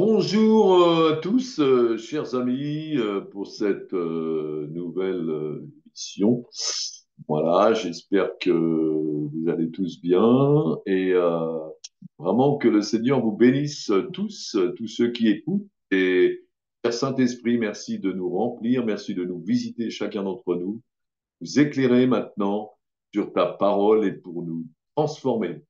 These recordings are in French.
Bonjour à tous, chers amis, pour cette nouvelle émission. Voilà, j'espère que vous allez tous bien et vraiment que le Seigneur vous bénisse tous, tous ceux qui écoutent. Et Père Saint-Esprit, merci de nous remplir, merci de nous visiter chacun d'entre nous, nous éclairer maintenant sur ta parole et pour nous transformer.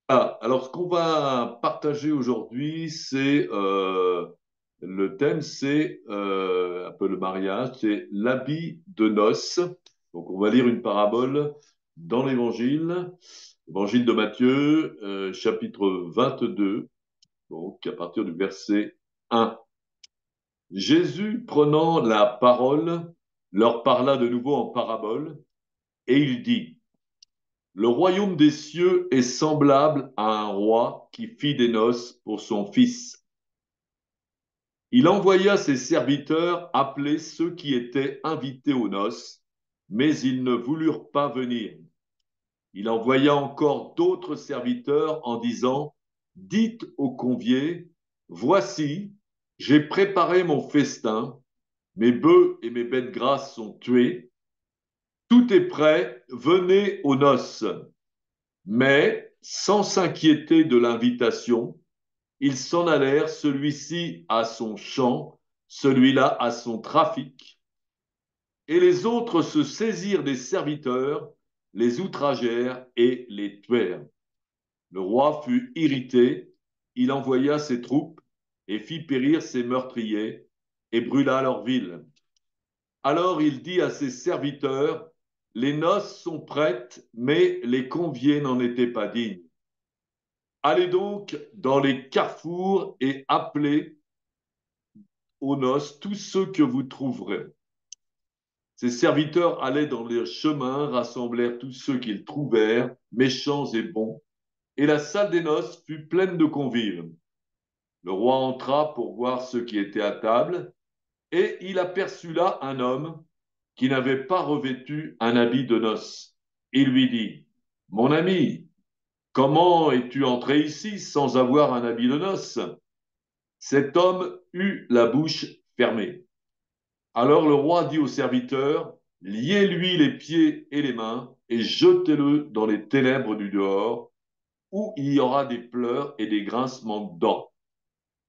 Alors, ce qu'on va partager aujourd'hui, c'est le thème, c'est un peu le mariage, c'est l'habit de noces. Donc, on va lire une parabole dans l'évangile de Matthieu, chapitre 22, donc à partir du verset 1. Jésus, prenant la parole, leur parla de nouveau en parabole, et il dit: Le royaume des cieux est semblable à un roi qui fit des noces pour son fils. Il envoya ses serviteurs appeler ceux qui étaient invités aux noces, mais ils ne voulurent pas venir. Il envoya encore d'autres serviteurs en disant: Dites aux conviés, voici, j'ai préparé mon festin, mes bœufs et mes bêtes grasses sont tués, tout est prêt, venez aux noces. Mais, sans s'inquiéter de l'invitation, ils s'en allèrent, celui-ci à son champ, celui-là à son trafic. Et les autres se saisirent des serviteurs, les outragèrent et les tuèrent. Le roi fut irrité, il envoya ses troupes et fit périr ses meurtriers et brûla leur ville. Alors il dit à ses serviteurs: Les noces sont prêtes, mais les conviés n'en étaient pas dignes. Allez donc dans les carrefours et appelez aux noces tous ceux que vous trouverez. Ses serviteurs allaient dans les chemins, rassemblèrent tous ceux qu'ils trouvèrent, méchants et bons, et la salle des noces fut pleine de convives. Le roi entra pour voir ceux qui étaient à table, et il aperçut là un homme qui n'avait pas revêtu un habit de noces. Il lui dit: Mon ami, comment es-tu entré ici sans avoir un habit de noces? Cet homme eut la bouche fermée. Alors le roi dit aux serviteurs: Liez-lui les pieds et les mains et jetez-le dans les ténèbres du dehors, où il y aura des pleurs et des grincements de dents,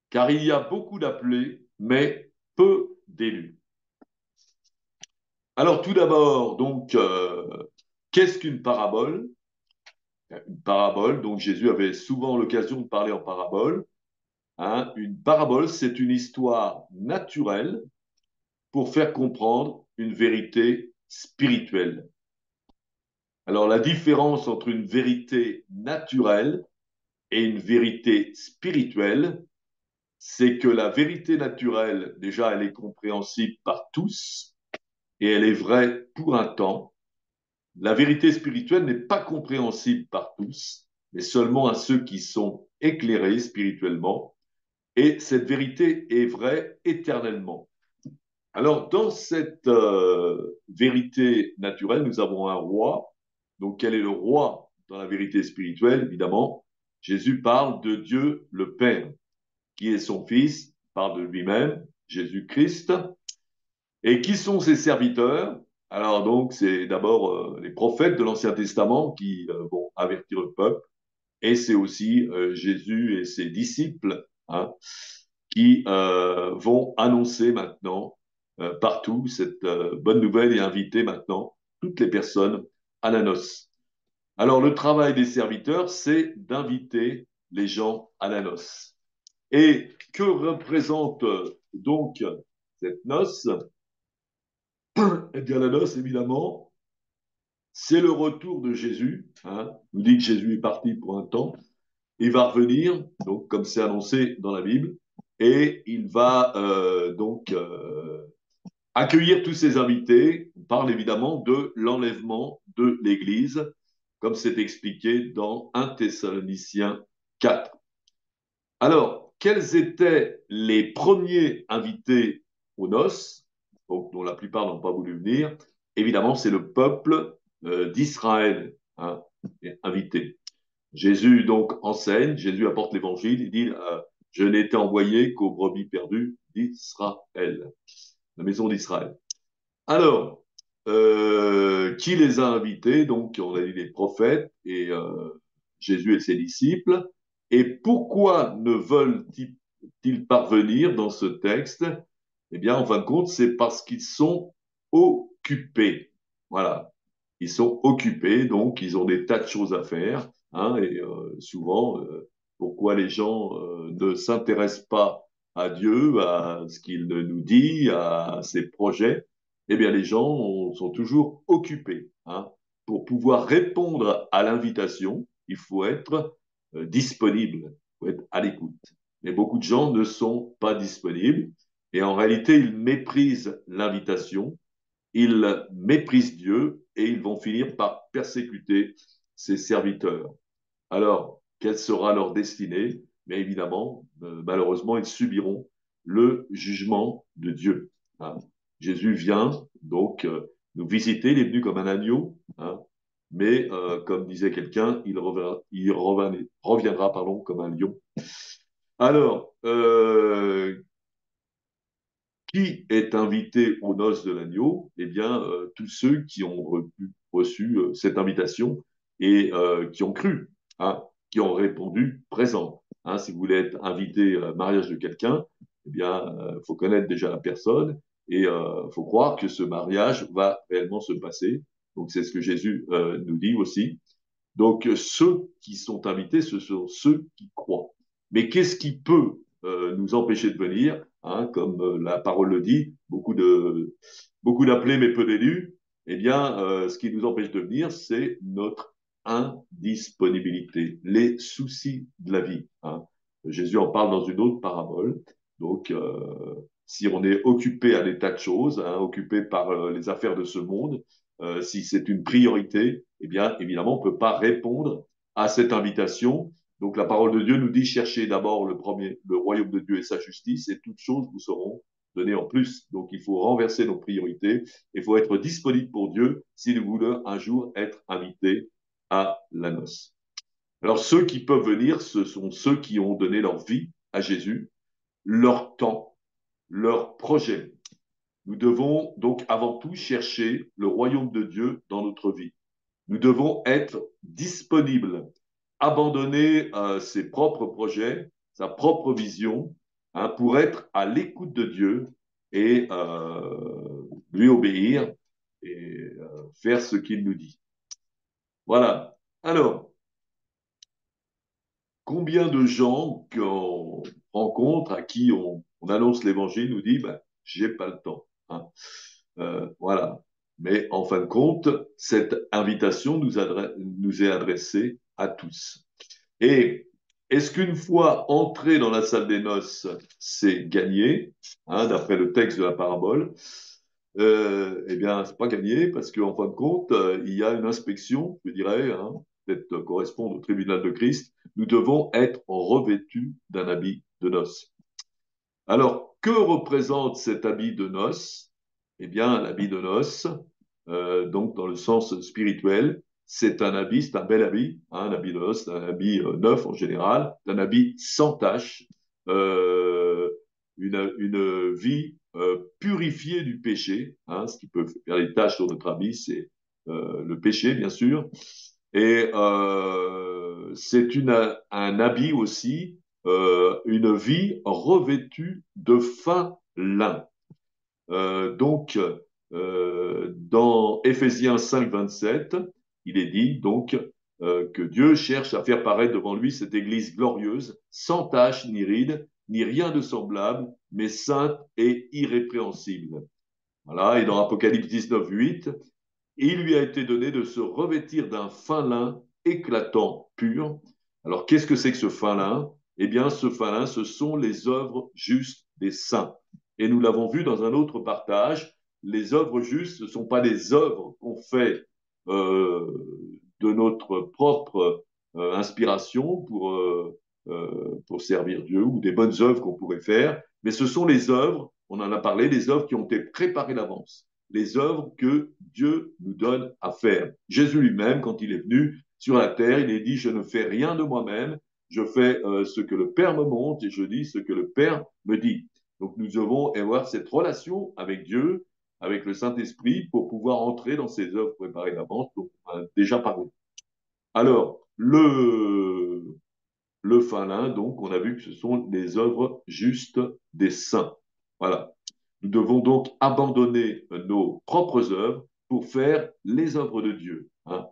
car il y a beaucoup d'appelés, mais peu d'élus. Alors tout d'abord, donc, qu'est-ce qu'une parabole? Une parabole, donc Jésus avait souvent l'occasion de parler en parabole. Hein. Une parabole, c'est une histoire naturelle pour faire comprendre une vérité spirituelle. Alors la différence entre une vérité naturelle et une vérité spirituelle, c'est que la vérité naturelle, déjà, elle est compréhensible par tous et elle est vraie pour un temps. La vérité spirituelle n'est pas compréhensible par tous, mais seulement à ceux qui sont éclairés spirituellement. Et cette vérité est vraie éternellement. Alors, dans cette vérité naturelle, nous avons un roi. Donc, quel est le roi dans la vérité spirituelle? Évidemment, Jésus parle de Dieu le Père, qui est son Fils, parle de lui-même, Jésus-Christ. Et qui sont ses serviteurs? Alors, donc, c'est d'abord les prophètes de l'Ancien Testament qui vont avertir le peuple. Et c'est aussi Jésus et ses disciples, hein, qui vont annoncer maintenant partout cette bonne nouvelle et inviter maintenant toutes les personnes à la noce. Alors, le travail des serviteurs, c'est d'inviter les gens à la noce. Et que représente donc cette noce? Eh bien, la noce, évidemment, c'est le retour de Jésus. Hein. On nous dit que Jésus est parti pour un temps. Il va revenir, donc comme c'est annoncé dans la Bible, et il va donc accueillir tous ses invités. On parle évidemment de l'enlèvement de l'Église, comme c'est expliqué dans 1 Thessaloniciens 4. Alors, quels étaient les premiers invités aux noces, donc, dont la plupart n'ont pas voulu venir? Évidemment, c'est le peuple d'Israël, invité. Jésus donc enseigne, Jésus apporte l'évangile, il dit Je n'ai été envoyé qu'aux brebis perdues d'Israël, la maison d'Israël. Alors, qui les a invités? Donc, on a dit les prophètes et Jésus et ses disciples. Et pourquoi ne veulent-ils parvenir dans ce texte? Eh bien, en fin de compte, c'est parce qu'ils sont occupés. Voilà. Ils sont occupés, donc ils ont des tas de choses à faire. Hein, et souvent, pourquoi les gens ne s'intéressent pas à Dieu, à ce qu'il nous dit, à ses projets? Eh bien, les gens sont toujours occupés. Hein. Pour pouvoir répondre à l'invitation, il faut être disponible, il faut être à l'écoute. Mais beaucoup de gens ne sont pas disponibles et en réalité, ils méprisent l'invitation, ils méprisent Dieu et ils vont finir par persécuter ses serviteurs. Alors, quelle sera leur destinée? Mais évidemment, malheureusement, ils subiront le jugement de Dieu. Hein. Jésus vient donc nous visiter, il est venu comme un agneau, hein, mais comme disait quelqu'un, il reviendra pardon, comme un lion. Alors, qui est invité aux noces de l'agneau? Eh bien, tous ceux qui ont reçu cette invitation et qui ont cru, hein, qui ont répondu présent. Hein, si vous voulez être invité au mariage de quelqu'un, eh bien, faut connaître déjà la personne et faut croire que ce mariage va réellement se passer. Donc, c'est ce que Jésus nous dit aussi. Donc, ceux qui sont invités, ce sont ceux qui croient. Mais qu'est-ce qui peut nous empêcher de venir? Hein, comme la parole le dit, beaucoup d'appelés mais peu d'élus. Eh bien, ce qui nous empêche de venir, c'est notre indisponibilité, les soucis de la vie. Hein. Jésus en parle dans une autre parabole. Donc, si on est occupé à des tas de choses, hein, occupé par les affaires de ce monde, si c'est une priorité, eh bien, évidemment, on ne peut pas répondre à cette invitation. Donc, la parole de Dieu nous dit, cherchez d'abord le royaume de Dieu et sa justice, et toutes choses vous seront données en plus. Donc, il faut renverser nos priorités, il faut être disponible pour Dieu si nous voulons un jour être invités à la noce. Alors, ceux qui peuvent venir, ce sont ceux qui ont donné leur vie à Jésus, leur temps, leur projet. Nous devons donc avant tout chercher le royaume de Dieu dans notre vie. Nous devons être disponibles, abandonner ses propres projets, sa propre vision, hein, pour être à l'écoute de Dieu et lui obéir et faire ce qu'il nous dit. Voilà. Alors, combien de gens qu'on rencontre, à qui on annonce l'évangile, nous dit, ben, j'ai pas le temps. Hein. Voilà. Mais en fin de compte, cette invitation nous est adressée à tous. Et est-ce qu'une fois entré dans la salle des noces, c'est gagné, hein, d'après le texte de la parabole? Eh bien, c'est pas gagné parce qu'en fin de compte, il y a une inspection, je dirais, hein, peut-être correspondre au tribunal de Christ. Nous devons être revêtus d'un habit de noces. Alors, que représente cet habit de noces? Eh bien, l'habit de noces, donc dans le sens spirituel, c'est un habit, c'est un bel habit, hein, un habit de noces, c'est un habit neuf en général, c'est un habit sans tache, euh, une vie purifiée du péché, hein, ce qui peut faire des taches sur notre habit, c'est le péché, bien sûr, et c'est un habit aussi, une vie revêtue de fin lin. Donc, dans Éphésiens 5, 27, il est dit donc que Dieu cherche à faire paraître devant lui cette Église glorieuse, sans tache ni ride, ni rien de semblable, mais sainte et irrépréhensible. Voilà, et dans Apocalypse 19, 8, il lui a été donné de se revêtir d'un fin lin éclatant, pur. Alors, qu'est-ce que c'est que ce fin lin? Eh bien, ce fin lin, ce sont les œuvres justes des saints. Et nous l'avons vu dans un autre partage, les œuvres justes, ce ne sont pas des œuvres qu'on fait euh, de notre propre inspiration pour servir Dieu ou des bonnes œuvres qu'on pourrait faire, mais ce sont les œuvres, on en a parlé, les œuvres qui ont été préparées d'avance, les œuvres que Dieu nous donne à faire. Jésus lui-même, quand il est venu sur la terre, il est dit, je ne fais rien de moi-même, je fais ce que le Père me montre et je dis ce que le Père me dit. Donc nous devons avoir cette relation avec Dieu, avec le Saint-Esprit, pour pouvoir entrer dans ces œuvres préparées d'avance, dont on a déjà parlé. Alors, le Falin, donc, on a vu que ce sont les œuvres justes des saints. Voilà. Nous devons donc abandonner nos propres œuvres pour faire les œuvres de Dieu. Hein.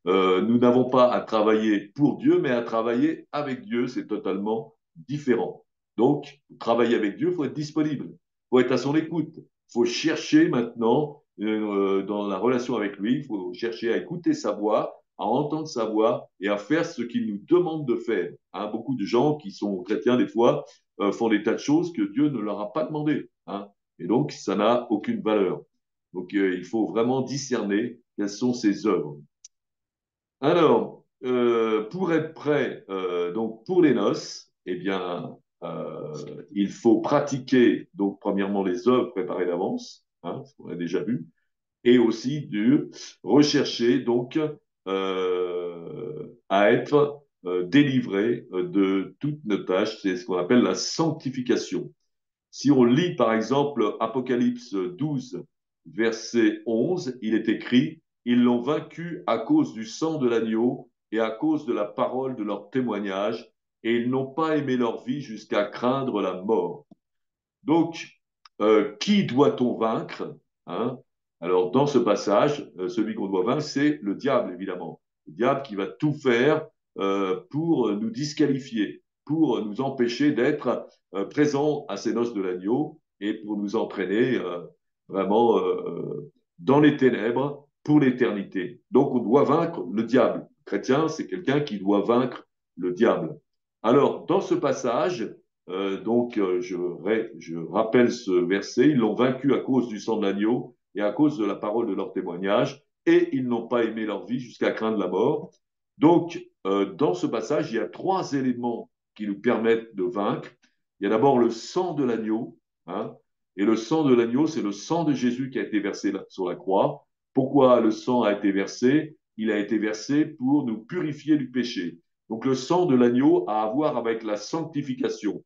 Nous n'avons pas à travailler pour Dieu, mais à travailler avec Dieu. C'est totalement différent. Donc, pour travailler avec Dieu, il faut être disponible, il faut être à son écoute. Il faut chercher maintenant, dans la relation avec lui, il faut chercher à écouter sa voix, à entendre sa voix et à faire ce qu'il nous demande de faire. Hein, beaucoup de gens qui sont chrétiens, des fois, font des tas de choses que Dieu ne leur a pas demandé. Hein, et donc, ça n'a aucune valeur. Donc, il faut vraiment discerner quelles sont ces œuvres. Alors, pour être prêt, donc pour les noces, eh bien, il faut pratiquer, donc, premièrement, les œuvres préparées d'avance, hein, ce qu'on a déjà vu, et aussi de rechercher donc à être délivré de toutes nos tâches. C'est ce qu'on appelle la sanctification. Si on lit par exemple Apocalypse 12, verset 11, il est écrit, ils l'ont vaincu à cause du sang de l'agneau et à cause de la parole de leur témoignage, et ils n'ont pas aimé leur vie jusqu'à craindre la mort. Donc, qui doit-on vaincre, hein? Alors, dans ce passage, celui qu'on doit vaincre, c'est le diable, évidemment. Le diable qui va tout faire pour nous disqualifier, pour nous empêcher d'être présents à ces noces de l'agneau et pour nous entraîner vraiment dans les ténèbres pour l'éternité. Donc, on doit vaincre le diable. Le chrétien, c'est quelqu'un qui doit vaincre le diable. Alors, dans ce passage, je rappelle ce verset, ils l'ont vaincu à cause du sang de l'agneau et à cause de la parole de leur témoignage, et ils n'ont pas aimé leur vie jusqu'à craindre la mort. Donc, dans ce passage, il y a trois éléments qui nous permettent de vaincre. Il y a d'abord le sang de l'agneau, hein, et le sang de l'agneau, c'est le sang de Jésus qui a été versé sur la croix. Pourquoi le sang a été versé? Il a été versé pour nous purifier du péché. Donc le sang de l'agneau a à voir avec la sanctification.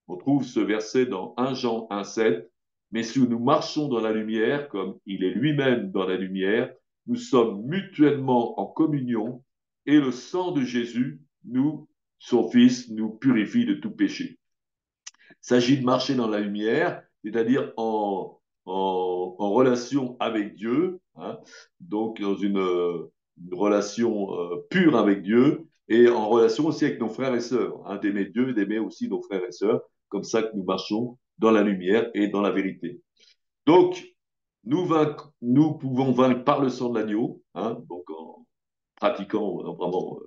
On trouve ce verset dans 1 Jean 1,7. Mais si nous marchons dans la lumière, comme il est lui-même dans la lumière, nous sommes mutuellement en communion et le sang de Jésus, nous, son Fils, nous purifie de tout péché. Il s'agit de marcher dans la lumière, c'est-à-dire en relation avec Dieu, hein, donc dans une relation pure avec Dieu et en relation aussi avec nos frères et sœurs, hein, d'aimer Dieu, d'aimer aussi nos frères et sœurs, comme ça que nous marchons dans la lumière et dans la vérité. Donc, nous pouvons vaincre par le sang de l'agneau, hein, donc en pratiquant, vraiment,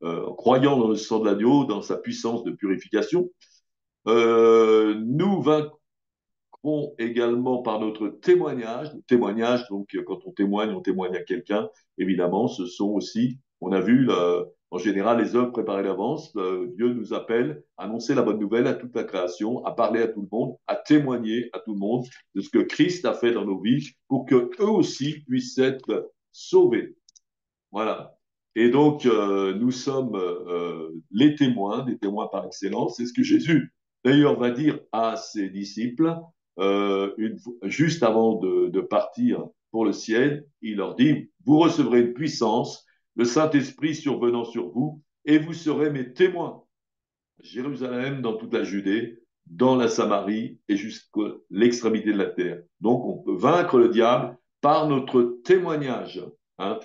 en croyant dans le sang de l'agneau, dans sa puissance de purification. Nous vaincrons également par notre témoignage. Le témoignage, donc quand on témoigne à quelqu'un, évidemment, ce sont aussi, on a vu en général les œuvres préparées d'avance. Dieu nous appelle à annoncer la bonne nouvelle à toute la création, à parler à tout le monde, à témoigner à tout le monde de ce que Christ a fait dans nos vies pour que eux aussi puissent être sauvés. Voilà. Et donc, nous sommes les témoins, des témoins par excellence. C'est ce que Jésus, d'ailleurs, va dire à ses disciples juste avant de partir pour le ciel. Il leur dit, vous recevrez une puissance, le Saint-Esprit survenant sur vous, et vous serez mes témoins. Jérusalem, dans toute la Judée, dans la Samarie et jusqu'à l'extrémité de la terre. Donc, on peut vaincre le diable par notre témoignage. Hein.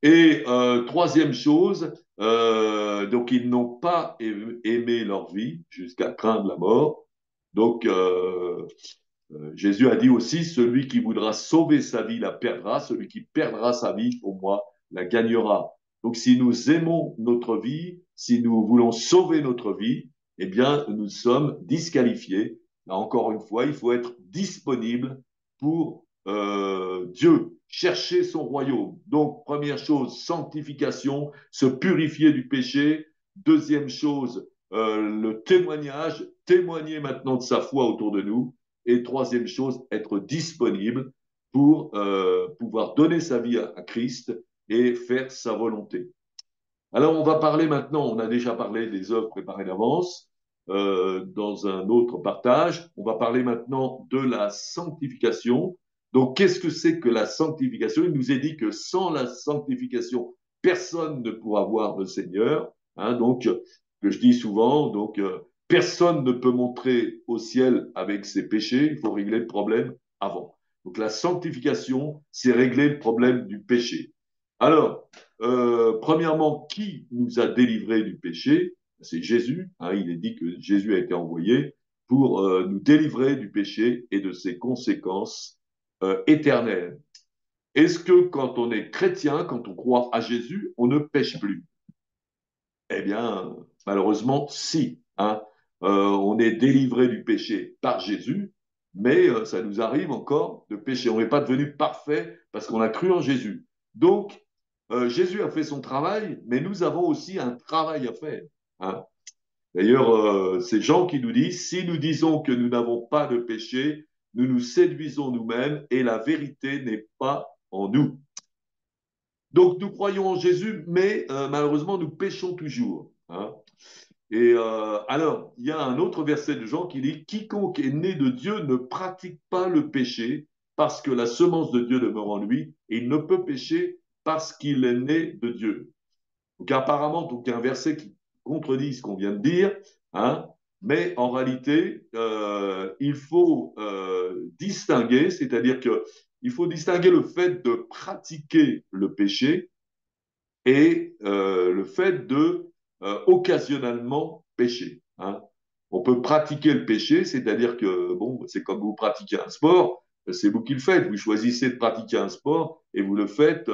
Et troisième chose, donc ils n'ont pas aimé leur vie jusqu'à craindre la mort. Donc Jésus a dit aussi, celui qui voudra sauver sa vie la perdra, celui qui perdra sa vie pour moi la gagnera. Donc si nous aimons notre vie, si nous voulons sauver notre vie, eh bien nous sommes disqualifiés. Là, encore une fois, il faut être disponible pour Dieu, chercher son royaume. Donc première chose, sanctification, se purifier du péché. Deuxième chose, le témoignage, témoigner maintenant de sa foi autour de nous. Et troisième chose, être disponible pour pouvoir donner sa vie à Christ et faire sa volonté. Alors, on va parler maintenant, on a déjà parlé des œuvres préparées d'avance dans un autre partage. On va parler maintenant de la sanctification. Donc, qu'est-ce que c'est que la sanctification? Il nous est dit que sans la sanctification, personne ne pourra voir le Seigneur. Hein, donc, que je dis souvent, donc, personne ne peut montrer au ciel avec ses péchés. Il faut régler le problème avant. Donc, la sanctification, c'est régler le problème du péché. Alors, premièrement, qui nous a délivrés du péché? C'est Jésus. Hein, il est dit que Jésus a été envoyé pour nous délivrer du péché et de ses conséquences éternelles. Est-ce que quand on est chrétien, quand on croit à Jésus, on ne pêche plus? Eh bien, malheureusement, si. Hein. On est délivré du péché par Jésus, mais ça nous arrive encore de pécher. On n'est pas devenu parfait parce qu'on a cru en Jésus. Donc, Jésus a fait son travail, mais nous avons aussi un travail à faire. Hein. D'ailleurs, c'est Jean qui nous dit, si nous disons que nous n'avons pas de péché, nous nous séduisons nous-mêmes et la vérité n'est pas en nous. Donc, nous croyons en Jésus, mais malheureusement, nous péchons toujours. Hein. Et alors, il y a un autre verset de Jean qui dit, quiconque est né de Dieu ne pratique pas le péché parce que la semence de Dieu demeure en lui et il ne peut pécher parce qu'il est né de Dieu. Donc apparemment, il y a un verset qui contredit ce qu'on vient de dire, hein, mais en réalité, il faut distinguer, c'est-à-dire qu'il faut distinguer le fait de pratiquer le péché et le fait de occasionnellement pécher. Hein. On peut pratiquer le péché, c'est-à-dire que bon, c'est comme vous pratiquez un sport, c'est vous qui le faites. Vous choisissez de pratiquer un sport et vous le faites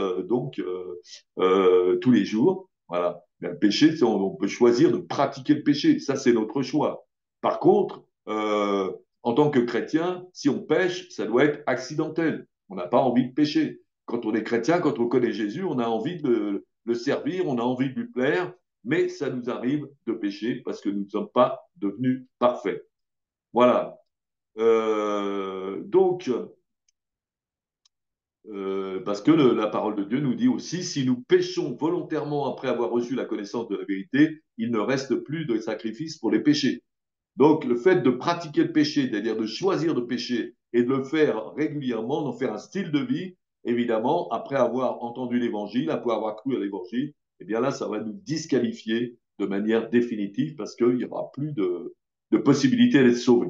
tous les jours. Voilà. Mais le péché, on peut choisir de pratiquer le péché. Ça, c'est notre choix. Par contre, en tant que chrétien, si on pêche, ça doit être accidentel. On n'a pas envie de pécher. Quand on est chrétien, quand on connaît Jésus, on a envie de le servir, on a envie de lui plaire, mais ça nous arrive de pécher parce que nous ne sommes pas devenus parfaits. Voilà. Donc, parce que la parole de Dieu nous dit aussi, si nous péchons volontairement après avoir reçu la connaissance de la vérité, il ne reste plus de sacrifice pour les péchés. Donc, le fait de pratiquer le péché, c'est-à-dire de choisir de pécher et de le faire régulièrement, d'en faire un style de vie, évidemment, après avoir entendu l'évangile, après avoir cru à l'évangile, eh bien là, ça va nous disqualifier de manière définitive parce qu'il n'y aura plus de possibilité d'être sauvé.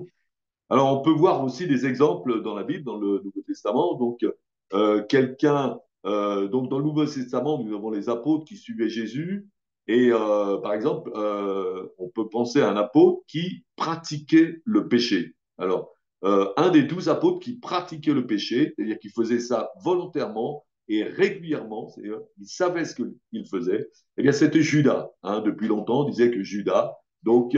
Alors, on peut voir aussi des exemples dans la Bible, dans le Nouveau Testament. Donc, donc dans le Nouveau Testament, nous avons les apôtres qui suivaient Jésus. Et par exemple, on peut penser à un apôtre qui pratiquait le péché. Alors, un des 12 apôtres qui pratiquait le péché, c'est-à-dire qui faisait ça volontairement et régulièrement, c'est-à-dire il savait ce qu'il faisait, eh bien, c'était Judas. Hein. Depuis longtemps, on disait que Judas donc,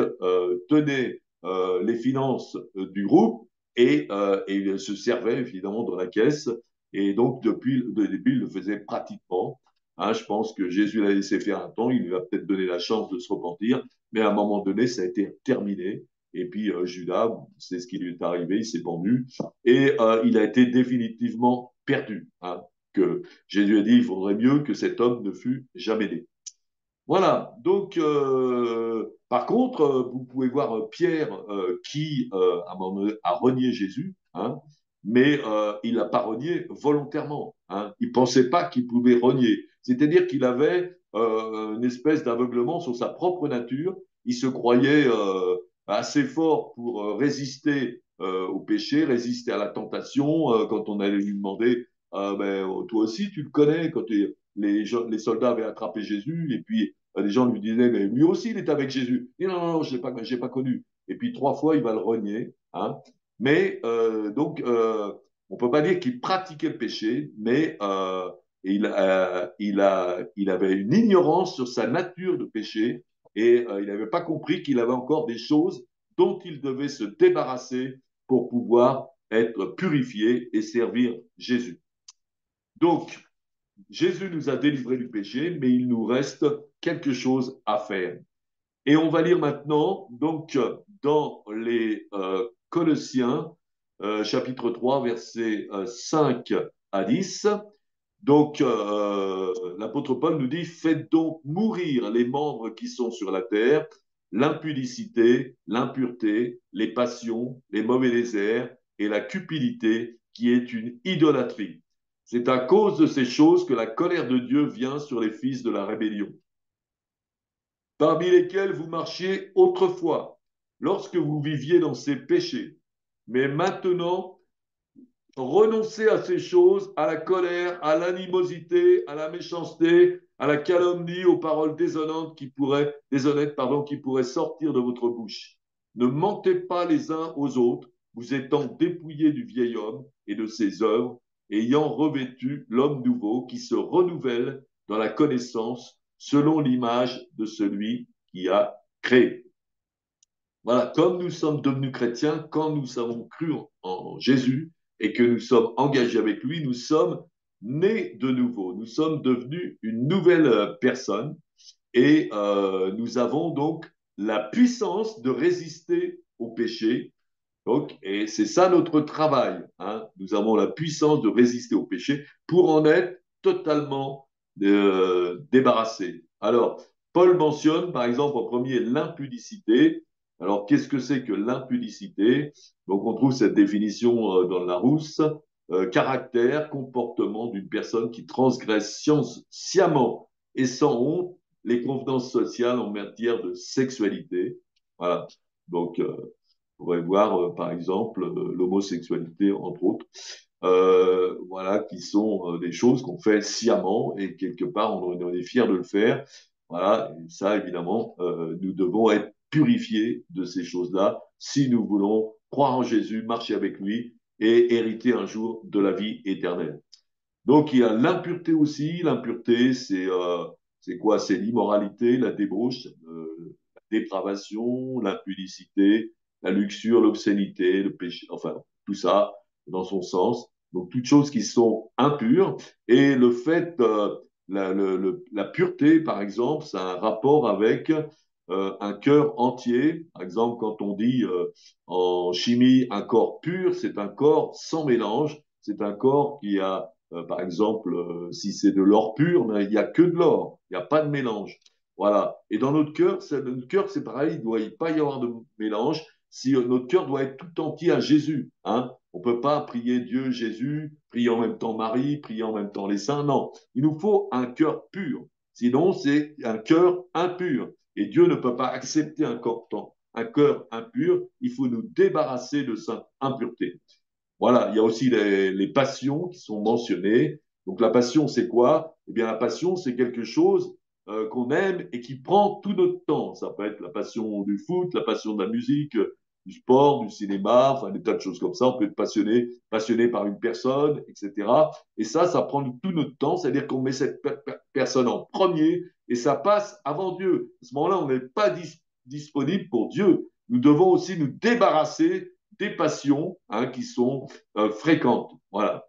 tenait les finances du groupe et il se servait évidemment dans la caisse. Et donc, depuis le début, il le faisait pratiquement. Hein, je pense que Jésus l'a laissé faire un temps, il lui a peut-être donné la chance de se repentir, mais à un moment donné, ça a été terminé. Et puis Judas, c'est ce qui lui est arrivé, il s'est pendu et il a été définitivement perdu. Hein, que Jésus a dit, il faudrait mieux que cet homme ne fût jamais né. Voilà, donc par contre, vous pouvez voir Pierre qui, à un moment donné, a renié Jésus, hein, mais il n'a pas renié volontairement. Hein. Il ne pensait pas qu'il pouvait renier. C'est-à-dire qu'il avait une espèce d'aveuglement sur sa propre nature. Il se croyait assez fort pour résister au péché, résister à la tentation. Quand on allait lui demander, toi aussi, tu le connais, quand les soldats avaient attrapé Jésus, et puis les gens lui disaient, mais lui aussi, il est avec Jésus. Il dit, non, non, non, je l'ai pas connu. Et puis 3 fois, il va le renier. Hein. Mais donc, on peut pas dire qu'il pratiquait le péché, mais il avait une ignorance sur sa nature de péché et il n'avait pas compris qu'il avait encore des choses dont il devait se débarrasser pour pouvoir être purifié et servir Jésus. Donc, Jésus nous a délivrés du péché, mais il nous reste quelque chose à faire. Et on va lire maintenant, donc, dans les Colossiens, chapitre 3, versets 5 à 10. Donc, l'apôtre Paul nous dit, faites donc mourir les membres qui sont sur la terre, l'impudicité, l'impureté, les passions, les mauvais désirs et la cupidité, qui est une idolâtrie. C'est à cause de ces choses que la colère de Dieu vient sur les fils de la rébellion, parmi lesquels vous marchiez autrefois, lorsque vous viviez dans ces péchés. Mais maintenant, renoncez à ces choses, à la colère, à l'animosité, à la méchanceté, à la calomnie, aux paroles déshonnêtes, qui pourraient sortir de votre bouche. Ne mentez pas les uns aux autres, vous étant dépouillés du vieil homme et de ses œuvres, ayant revêtu l'homme nouveau qui se renouvelle dans la connaissance selon l'image de celui qui a créé. Voilà, comme nous sommes devenus chrétiens, quand nous avons cru en Jésus et que nous sommes engagés avec lui, nous sommes nés de nouveau. Nous sommes devenus une nouvelle personne et nous avons donc la puissance de résister au péché. Donc, et c'est ça notre travail, hein. Nous avons la puissance de résister au péché pour en être totalement débarrassés. Alors, Paul mentionne, par exemple, en premier, l'impudicité. Alors, qu'est-ce que c'est que l'impudicité? Donc, on trouve cette définition dans le Larousse. Caractère, comportement d'une personne qui transgresse sciemment et sans honte les convenances sociales en matière de sexualité. Voilà. Donc, on pourrait voir, par exemple, l'homosexualité, entre autres, voilà, qui sont des choses qu'on fait sciemment et quelque part, on est fier de le faire. Voilà, et ça, évidemment, nous devons être purifiés de ces choses-là si nous voulons croire en Jésus, marcher avec lui et hériter un jour de la vie éternelle. Donc, il y a l'impureté aussi. L'impureté, c'est quoi? C'est l'immoralité, la débauche, la dépravation, l'impudicité, la luxure, l'obscénité, le péché, enfin, tout ça dans son sens. Donc, toutes choses qui sont impures. Et le fait, la pureté, par exemple, ça a un rapport avec un cœur entier. Par exemple, quand on dit en chimie un corps pur, c'est un corps sans mélange. C'est un corps qui a par exemple, si c'est de l'or pur, mais il n'y a que de l'or, il n'y a pas de mélange. Voilà. Et dans notre cœur, c'est pareil, il ne doit pas y avoir de mélange. Si notre cœur doit être tout entier à Jésus, hein. On ne peut pas prier Dieu, Jésus, prier en même temps Marie, prier en même temps les saints. Non, il nous faut un cœur pur. Sinon, c'est un cœur impur. Et Dieu ne peut pas accepter un cœur impur. Il faut nous débarrasser de cette impureté. Voilà, il y a aussi les passions qui sont mentionnées. Donc la passion, c'est quoi? Eh bien, la passion, c'est quelque chose qu'on aime et qui prend tout notre temps. Ça peut être la passion du foot, la passion de la musique, du sport, du cinéma, enfin des tas de choses comme ça. On peut être passionné par une personne, etc. Et ça prend tout notre temps. C'est-à-dire qu'on met cette personne en premier et ça passe avant Dieu. À ce moment-là, on n'est pas disponible pour Dieu. Nous devons aussi nous débarrasser des passions, hein, qui sont fréquentes. Voilà.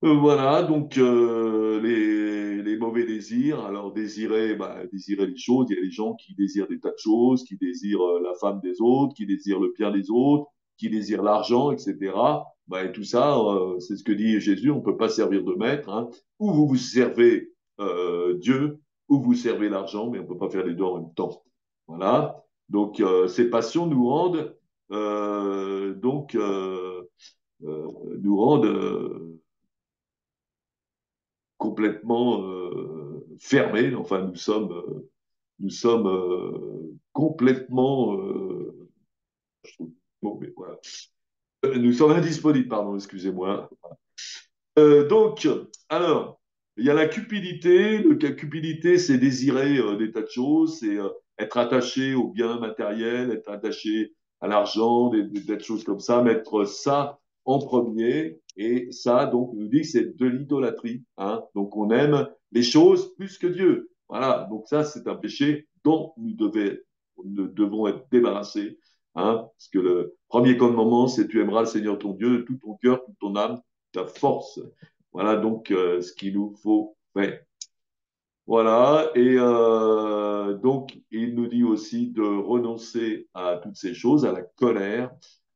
Voilà, donc les mauvais désirs. Alors désirer les choses. Il y a des gens qui désirent des tas de choses, qui désirent la femme des autres, qui désirent le bien des autres, qui désirent l'argent, etc. Et tout ça, c'est ce que dit Jésus. On ne peut pas servir de maître, hein. Ou vous servez Dieu, ou vous servez l'argent, mais on ne peut pas faire les deux en même temps. Voilà. Donc ces passions donc nous rendent complètement fermés. Enfin, nous sommes complètement, je trouve, bon, mais voilà. Nous sommes indisponibles, pardon, excusez-moi. Donc, alors, il y a la cupidité. La cupidité, c'est désirer des tas de choses, c'est être attaché aux biens matériels, être attaché à l'argent, des tas de choses comme ça, mettre ça en premier. Et ça, donc, on nous dit que c'est de l'idolâtrie, hein. Donc, on aime les choses plus que Dieu. Voilà. Donc, ça, c'est un péché dont nous devons être débarrassés, hein. Parce que le premier commandement, c'est tu aimeras le Seigneur ton Dieu de tout ton cœur, toute ton âme, ta force. Voilà donc ce qu'il nous faut faire. Voilà, et donc il nous dit aussi de renoncer à toutes ces choses, à la colère,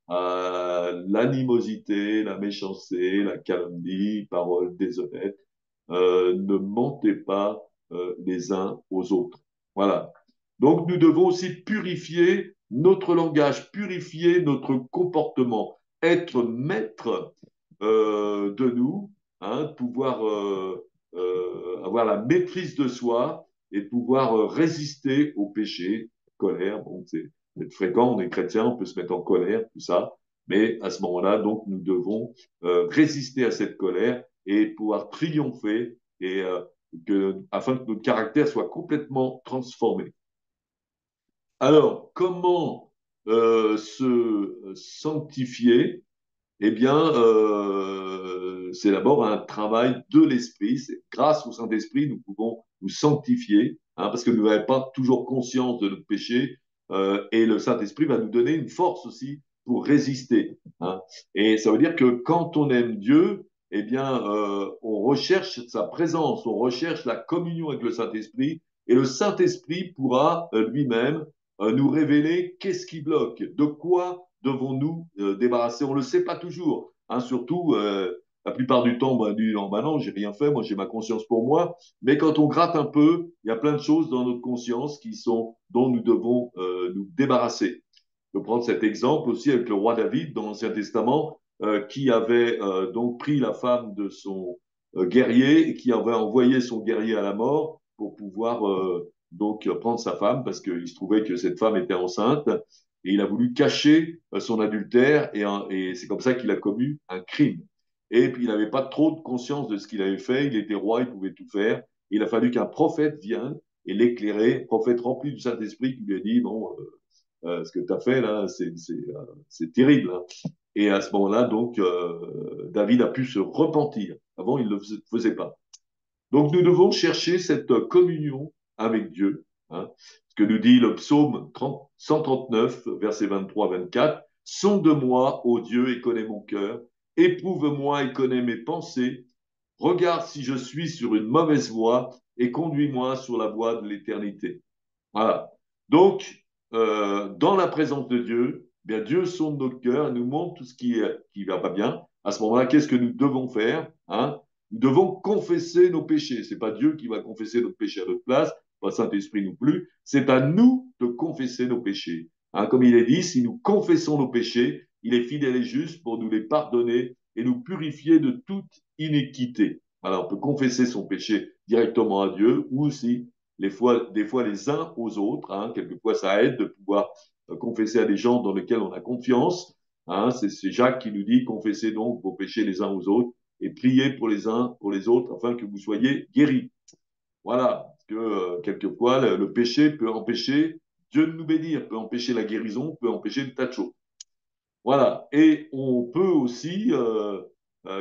l'animosité, la méchanceté, la calomnie, paroles déshonnêtes. Ne mentez pas les uns aux autres. Voilà. Donc nous devons aussi purifier notre langage, purifier notre comportement, être maître de nous, hein, pouvoir avoir la maîtrise de soi et pouvoir résister au péché, colère. Bon, c'est fréquent, on est chrétien, on peut se mettre en colère, tout ça. Mais à ce moment-là, donc, nous devons résister à cette colère et pouvoir triompher et afin que notre caractère soit complètement transformé. Alors, comment se sanctifier? Eh bien, c'est d'abord un travail de l'esprit. C'est grâce au Saint-Esprit, nous pouvons nous sanctifier, hein, parce que nous n'avons pas toujours conscience de notre péché, et le Saint-Esprit va nous donner une force aussi pour résister. Hein. Et ça veut dire que quand on aime Dieu, eh bien, on recherche sa présence, on recherche la communion avec le Saint-Esprit, et le Saint-Esprit pourra lui-même nous révéler qu'est-ce qui bloque, de quoi devons-nous débarrasser. On ne le sait pas toujours, hein, surtout la plupart du temps, bah, bah non, j'ai rien fait, moi j'ai ma conscience pour moi, mais quand on gratte un peu, il y a plein de choses dans notre conscience dont nous devons nous débarrasser. Je peux prendre cet exemple aussi avec le roi David dans l'Ancien Testament, qui avait donc pris la femme de son guerrier et qui avait envoyé son guerrier à la mort pour pouvoir donc prendre sa femme parce qu'il se trouvait que cette femme était enceinte et il a voulu cacher son adultère et c'est comme ça qu'il a commis un crime. Et puis il n'avait pas trop de conscience de ce qu'il avait fait, il était roi, il pouvait tout faire. Il a fallu qu'un prophète vienne et l'éclairer, prophète rempli du Saint-Esprit qui lui a dit, bon, ce que tu as fait là, c'est terrible. Hein. Et à ce moment-là, donc, David a pu se repentir. Avant, il ne le faisait pas. Donc, nous devons chercher cette communion avec Dieu. Hein, ce que nous dit le psaume 139, versets 23-24. Sonde-moi, ô Dieu, et connais mon cœur. Éprouve-moi et connais mes pensées. Regarde si je suis sur une mauvaise voie et conduis-moi sur la voie de l'éternité. Voilà. Donc, dans la présence de Dieu, bien Dieu sonde notre cœur et nous montre tout ce qui va pas bien. À ce moment-là, qu'est-ce que nous devons faire, hein? Nous devons confesser nos péchés. C'est pas Dieu qui va confesser notre péché à notre place, pas Saint-Esprit non plus. C'est à nous de confesser nos péchés. Hein, comme il est dit, si nous confessons nos péchés, il est fidèle et juste pour nous les pardonner et nous purifier de toute iniquité. Alors, on peut confesser son péché directement à Dieu ou aussi des fois les uns aux autres. Hein. Quelquefois, ça aide de pouvoir confesser à des gens dans lesquels on a confiance. Hein. C'est Jacques qui nous dit confessez donc vos péchés les uns aux autres et priez pour les uns pour les autres afin que vous soyez guéris. Voilà, parce que quelquefois le péché peut empêcher Dieu de nous bénir, peut empêcher la guérison, peut empêcher des tas de choses. Voilà, et on peut aussi,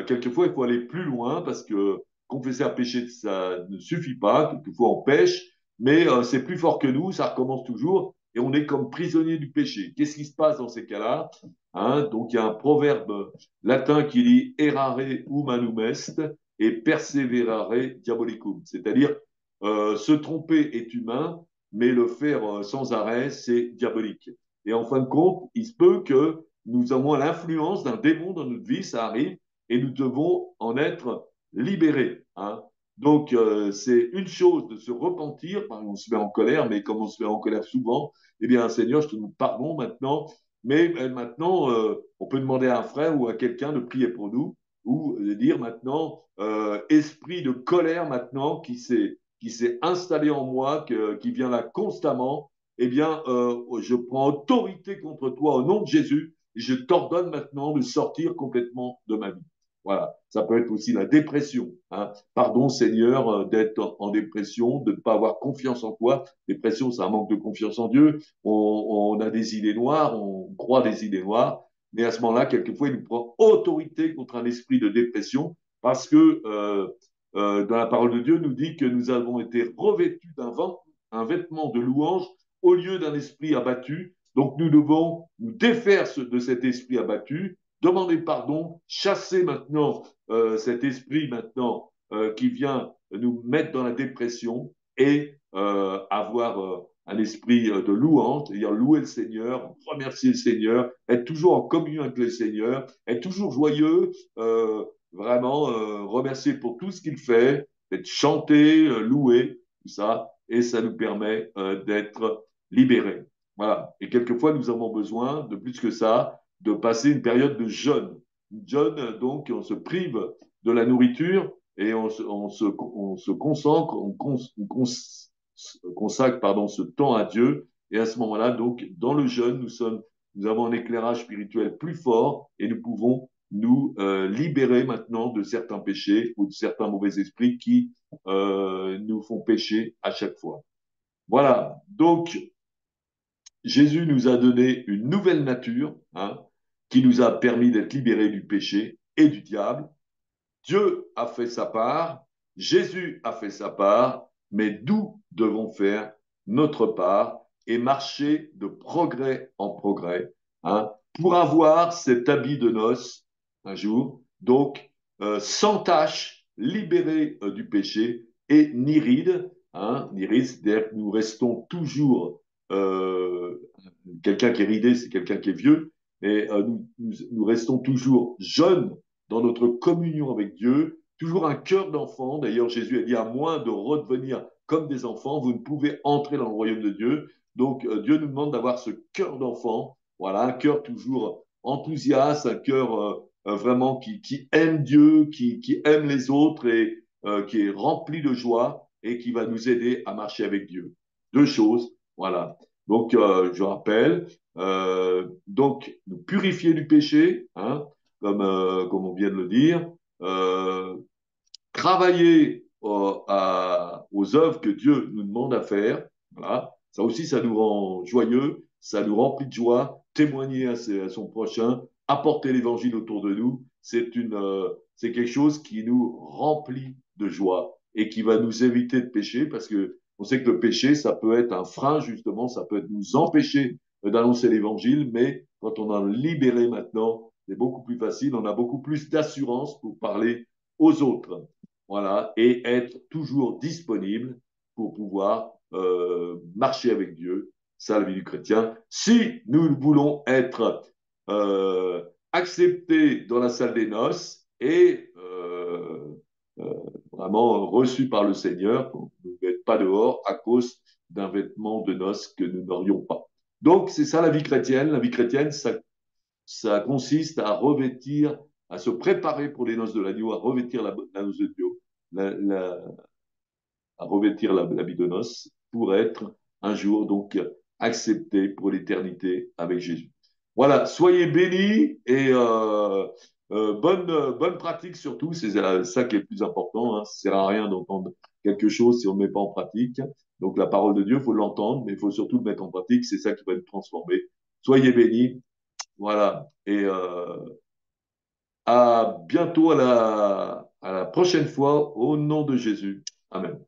quelquefois, il faut aller plus loin parce que confesser un péché, ça ne suffit pas. Quelquefois, on pêche, mais c'est plus fort que nous, ça recommence toujours, et on est comme prisonnier du péché. Qu'est-ce qui se passe dans ces cas-là? Hein, donc, il y a un proverbe latin qui dit errare humanum est et perseverare diabolicum, c'est-à-dire se tromper est humain, mais le faire sans arrêt, c'est diabolique. Et en fin de compte, il se peut que nous avons l'influence d'un démon dans notre vie, ça arrive, et nous devons en être libérés. Hein. Donc, c'est une chose de se repentir, on se met en colère, mais comme on se met en colère souvent, eh bien, Seigneur, je te demande pardon maintenant, mais maintenant, on peut demander à un frère ou à quelqu'un de prier pour nous, ou de dire maintenant, esprit de colère maintenant qui s'est installé en moi, qui vient là constamment, eh bien, je prends autorité contre toi au nom de Jésus et je t'ordonne maintenant de sortir complètement de ma vie. Voilà. Ça peut être aussi la dépression. Hein. Pardon, Seigneur, d'être en dépression, de ne pas avoir confiance en toi. Dépression, c'est un manque de confiance en Dieu. On a des idées noires, on croit des idées noires. Mais à ce moment-là, quelquefois, il nous prend autorité contre un esprit de dépression parce que dans la parole de Dieu, nous dit que nous avons été revêtus un vêtement de louange au lieu d'un esprit abattu. Donc nous devons nous défaire de cet esprit abattu, demander pardon, chasser maintenant cet esprit maintenant qui vient nous mettre dans la dépression et avoir un esprit de louange, c'est-à-dire louer le Seigneur, remercier le Seigneur, être toujours en communion avec le Seigneur, être toujours joyeux, vraiment remercier pour tout ce qu'il fait, être chanté, loué, tout ça, et ça nous permet d'être libérés. Voilà. Et quelquefois, nous avons besoin de plus que ça, de passer une période de jeûne. Une jeûne, donc, on se prive de la nourriture et on se concentre, consacre pardon, ce temps à Dieu. Et à ce moment-là, donc, dans le jeûne, nous avons un éclairage spirituel plus fort et nous pouvons nous libérer maintenant de certains péchés ou de certains mauvais esprits qui nous font pécher à chaque fois. Voilà. Donc, Jésus nous a donné une nouvelle nature, hein, qui nous a permis d'être libérés du péché et du diable. Dieu a fait sa part, Jésus a fait sa part, mais nous devons faire notre part et marcher de progrès en progrès, hein, pour avoir cet habit de noces un jour, donc sans tache, libéré du péché et ni ride, hein, ni ride, c'est-à-dire que nous restons toujours, quelqu'un qui est ridé, c'est quelqu'un qui est vieux, et nous restons toujours jeunes dans notre communion avec Dieu, toujours un cœur d'enfant. D'ailleurs, Jésus a dit à moins de redevenir comme des enfants, vous ne pouvez entrer dans le royaume de Dieu. Donc, Dieu nous demande d'avoir ce cœur d'enfant, voilà, un cœur toujours enthousiaste, un cœur vraiment qui aime Dieu, qui aime les autres et qui est rempli de joie et qui va nous aider à marcher avec Dieu. Deux choses, voilà. Donc, je rappelle, donc, nous purifier du péché, hein, comme on vient de le dire, euh, travailler aux œuvres que Dieu nous demande à faire. Voilà. Ça aussi, ça nous rend joyeux, ça nous remplit de joie. Témoigner à son prochain, apporter l'évangile autour de nous, c'est quelque chose qui nous remplit de joie et qui va nous éviter de pécher parce que on sait que le péché, ça peut être un frein, justement, ça peut nous empêcher d'annoncer l'évangile, mais quand on en est libéré maintenant, c'est beaucoup plus facile, on a beaucoup plus d'assurance pour parler aux autres. Voilà, et être toujours disponible pour pouvoir marcher avec Dieu. Ça, la vie du chrétien. Si nous voulons être acceptés dans la salle des noces et vraiment reçus par le Seigneur, pour ne nous mettre pas dehors à cause d'un vêtement de noces que nous n'aurions pas. Donc, c'est ça la vie chrétienne. La vie chrétienne, ça consiste à revêtir, à se préparer pour les noces de l'agneau, à revêtir la noce de Dieu, la, la, à revêtir l'habit de noces pour être un jour donc accepté pour l'éternité avec Jésus. Voilà, soyez bénis et bonne pratique surtout, c'est ça qui est le plus important. Hein. Ça ne sert à rien d'entendre quelque chose si on ne le met pas en pratique. Donc la parole de Dieu, il faut l'entendre, mais il faut surtout le mettre en pratique, c'est ça qui va nous transformer. Soyez bénis, voilà, et à bientôt à la prochaine fois au nom de Jésus. Amen.